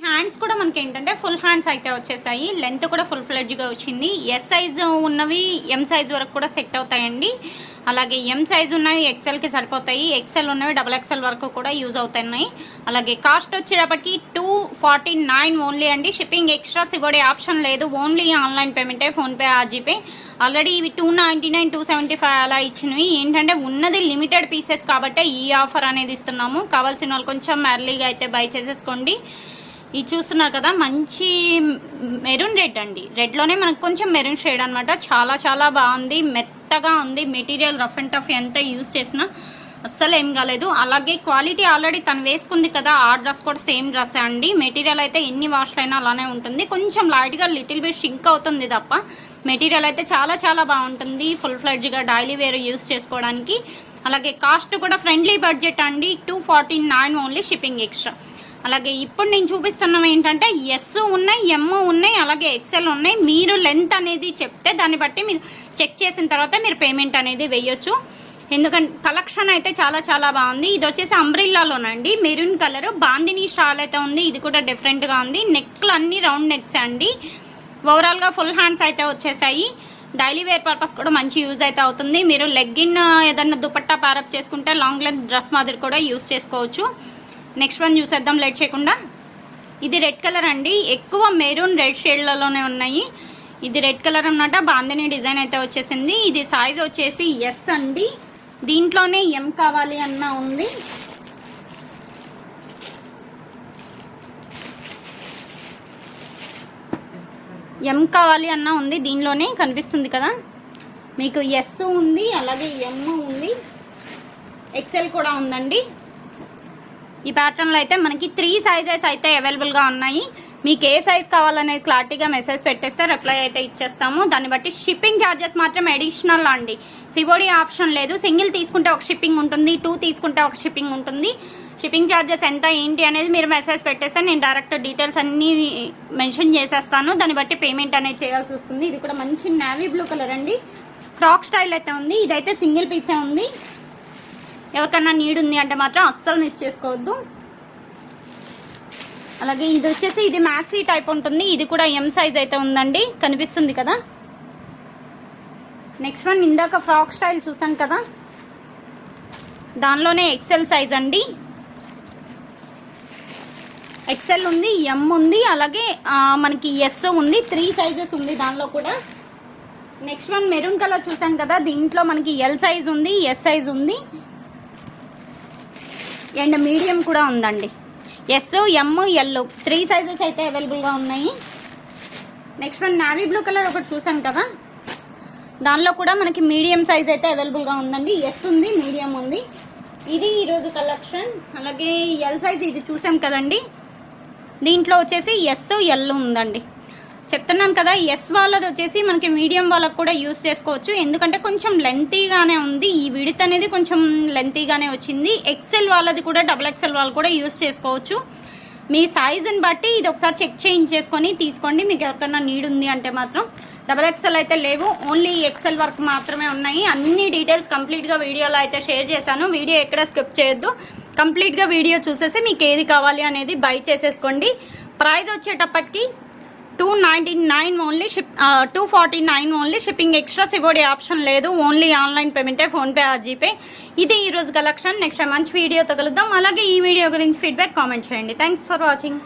Hands కూడా మనకి ఏంటంటే ఫుల్ హ్యాండ్స్ అయితే వచ్చేసాయి. లెంత్ కూడా ఫుల్ ఫ్లెడ్జ్గా వచ్చింది. ఎస్ సైజ్ ఉన్నవి ఎం సైజ్ వరకు కూడా సెట్ అవుతాయండి. అలాగే ఎం సైజ్ ఉన్నవి ఎక్సెల్కి సరిపోతాయి. ఎక్సెల్ ఉన్నవి XXL వరకు కూడా యూజ్ అవుతున్నాయి. అలాగే కాస్ట్ వచ్చేటప్పటికి 249 ఓన్లీ అండి. షిప్పింగ్ ఎక్స్ట్రా సిగోడే ఆప్షన్ లేదు. ఓన్లీ ఆన్లైన్ పేమెంటే, ఫోన్పే, జీపే. ఆల్రెడీ ఇవి 299, 275 అలా ఇచ్చినవి. ఏంటంటే ఉన్నది లిమిటెడ్ పీసెస్ కాబట్టి ఈ ఆఫర్ అనేది ఇస్తున్నాము. కావాల్సిన వాళ్ళు కొంచెం ఎర్లీగా అయితే బై చేసేసుకోండి. ఇది చూస్తున్నారు కదా, మంచి మెరూన్ రెడ్ అండి. రెడ్లోనే మనకు కొంచెం మెరూన్ షేడ్ అనమాట. చాలా చాలా బాగుంది, మెత్తగా ఉంది. మెటీరియల్ రఫ్ అండ్ టఫ్ ఎంత యూజ్ చేసినా అస్సలు ఏం కాలేదు. అలాగే క్వాలిటీ ఆల్రెడీ తను వేసుకుంది కదా, ఆ డ్రెస్ కూడా సేమ్ డ్రెస్ అండి. మెటీరియల్ అయితే ఎన్ని వాష్లు అయినా అలానే ఉంటుంది. కొంచెం లైట్గా లిటిల్ బిట్ షింక్ అవుతుంది తప్ప మెటీరియల్ అయితే చాలా చాలా బాగుంటుంది. ఫుల్ ఫ్లెడ్జ్గా డైలీ వేర్ యూజ్ చేసుకోవడానికి. అలాగే కాస్ట్ కూడా ఫ్రెండ్లీ బడ్జెట్ అండి. 249 ఓన్లీ, షిప్పింగ్ ఎక్స్ట్రా. అలాగే ఇప్పుడు నేను చూపిస్తున్నాం ఏంటంటే ఎస్ ఉన్నాయి, ఎమ్ ఉన్నాయి, అలాగే ఎక్సెల్ ఉన్నాయి. మీరు లెంత్ అనేది చెప్తే దాన్ని బట్టి మీరు చెక్ చేసిన తర్వాత మీరు పేమెంట్ అనేది వేయొచ్చు. ఎందుకంటే కలెక్షన్ అయితే చాలా చాలా బాగుంది. ఇది వచ్చేసి అంబ్రిల్లాలోనండి, మెరూన్ కలర్ బాందిని స్టాల్ అయితే ఉంది. ఇది కూడా డిఫరెంట్గా ఉంది. నెక్లు అన్ని రౌండ్ నెక్స్ అండి. ఓవరాల్గా ఫుల్ హ్యాండ్స్ అయితే వచ్చేసాయి. డైలీ వేర్ పర్పస్ కూడా మంచి యూజ్ అయితే అవుతుంది. మీరు లెగ్గిన్ ఏదన్నా దుపట్టా ప్యారప్ చేసుకుంటే లాంగ్ లెంత్ డ్రెస్ మాదిరి కూడా యూజ్ చేసుకోవచ్చు. నెక్స్ట్ వన్ చూసేద్దాం లేట్ చేయకుండా. ఇది రెడ్ కలర్ అండి. ఎక్కువ మెరూన్ రెడ్ షేడ్లలోనే ఉన్నాయి. ఇది రెడ్ కలర్ అన్నమాట. బాందిని డిజైన్ అయితే వచ్చేసింది. ఇది సైజ్ వచ్చేసి ఎస్ అండి. దీంట్లోనే ఎం కావాలి అన్న ఉంది. ఎం కావాలి అన్న ఉంది. దీనిలోనే కనిపిస్తుంది కదా మీకు. ఎస్ ఉంది, అలాగే ఎం ఉంది, ఎక్సెల్ కూడా ఉందండి. ఈ ప్యాటర్న్లో అయితే మనకి 3 సైజెస్ అయితే అవైలబుల్గా ఉన్నాయి. మీకు ఏ సైజ్ కావాలనేది క్లారిటీగా మెసేజ్ పెట్టేస్తే రిప్లై అయితే ఇచ్చేస్తాము. దాన్ని బట్టి షిప్పింగ్ ఛార్జెస్ మాత్రం అడిషనల్ అండి. సివోడి ఆప్షన్ లేదు. సింగిల్ తీసుకుంటే ఒక షిప్పింగ్ ఉంటుంది, 2 తీసుకుంటే ఒక షిప్పింగ్ ఉంటుంది. షిప్పింగ్ ఛార్జెస్ ఎంత ఏంటి అనేది మీరు మెసేజ్ పెట్టేస్తే నేను డైరెక్ట్ డీటెయిల్స్ అన్నీ మెన్షన్ చేసేస్తాను. దాన్ని బట్టి పేమెంట్ అనేది చేయాల్సి వస్తుంది. ఇది కూడా మంచి నేవీ బ్లూ కలర్ అండి. ఫ్రాక్ స్టైల్ అయితే ఉంది. ఇదైతే సింగిల్ పీసే ఉంది. ఎవరికన్నా నీడ్ ఉంది అంటే మాత్రం అస్సలు మిస్ చేసుకోవద్దు. అలాగే ఇది వచ్చేసి ఇది మ్యాక్సీ టైప్ ఉంటుంది. ఇది కూడా ఎం సైజ్ అయితే ఉందండి, కనిపిస్తుంది కదా. నెక్స్ట్ వన్ ఇందాక ఫ్రాక్ స్టైల్ చూసాం కదా, దానిలోనే ఎక్సెల్ సైజ్ అండి. ఎక్సెల్ ఉంది, ఎం ఉంది, అలాగే మనకి ఎస్ ఉంది. 3 సైజెస్ ఉంది దానిలో కూడా. నెక్స్ట్ వన్ మెరూన్ కలర్ చూసాం కదా, దీంట్లో మనకి ఎల్ సైజ్ ఉంది, ఎస్ సైజ్ ఉంది, అండ్ మీడియం కూడా ఉందండి. ఎస్, ఎమ్, ఎల్ 3 సైజెస్ అయితే అవైలబుల్గా ఉన్నాయి. Next one navy blue colour ఒకటి చూసాం కదా, దానిలో కూడా మనకి మీడియం సైజ్ అయితే అవైలబుల్గా ఉందండి. ఎస్ ఉంది, మీడియం ఉంది. ఇది ఈరోజు కలెక్షన్. అలాగే ఎల్ సైజ్ ఇది చూసాం కదండి, దీంట్లో వచ్చేసి ఎస్, ఎల్ ఉందండి. చెప్తున్నాను కదా, ఎస్ వాళ్ళది వచ్చేసి మనకి మీడియం వాళ్ళకి కూడా యూజ్ చేసుకోవచ్చు. ఎందుకంటే కొంచెం లెంతీగానే ఉంది. ఈ విడ్త్ అనేది కొంచెం లెంతీగానే వచ్చింది. ఎక్సెల్ వాళ్ళది కూడా XXL వాళ్ళు కూడా యూజ్ చేసుకోవచ్చు. మీ సైజుని బట్టి ఇది ఒకసారి చెక్ చేయించేసుకొని తీసుకోండి. మీకు ఎవరికైనా నీడ్ ఉంది అంటే మాత్రం. XXL అయితే లేవు, ఓన్లీ ఎక్సెల్ వరకు మాత్రమే ఉన్నాయి. అన్ని డీటెయిల్స్ కంప్లీట్గా వీడియోలో అయితే షేర్ చేశాను. వీడియో ఎక్కడ స్కిప్ చేయొద్దు. కంప్లీట్గా వీడియో చూసేసి మీకు ఏది కావాలి అనేది బై చేసేసుకోండి. ప్రైస్ వచ్చేటప్పటికి 299 only, 249 only. Shipping extra COD option లేదు. ఓన్లీ ఆన్లైన్ పేమెంటే, ఫోన్పే, జీపే. ఇది ఈరోజు కలెక్షన్. నెక్స్ట్ మంచి వీడియోతో కలుద్దాం. అలాగే ఈ వీడియో గురించి ఫీడ్బ్యాక్ కామెంట్ చేయండి. Thanks for watching.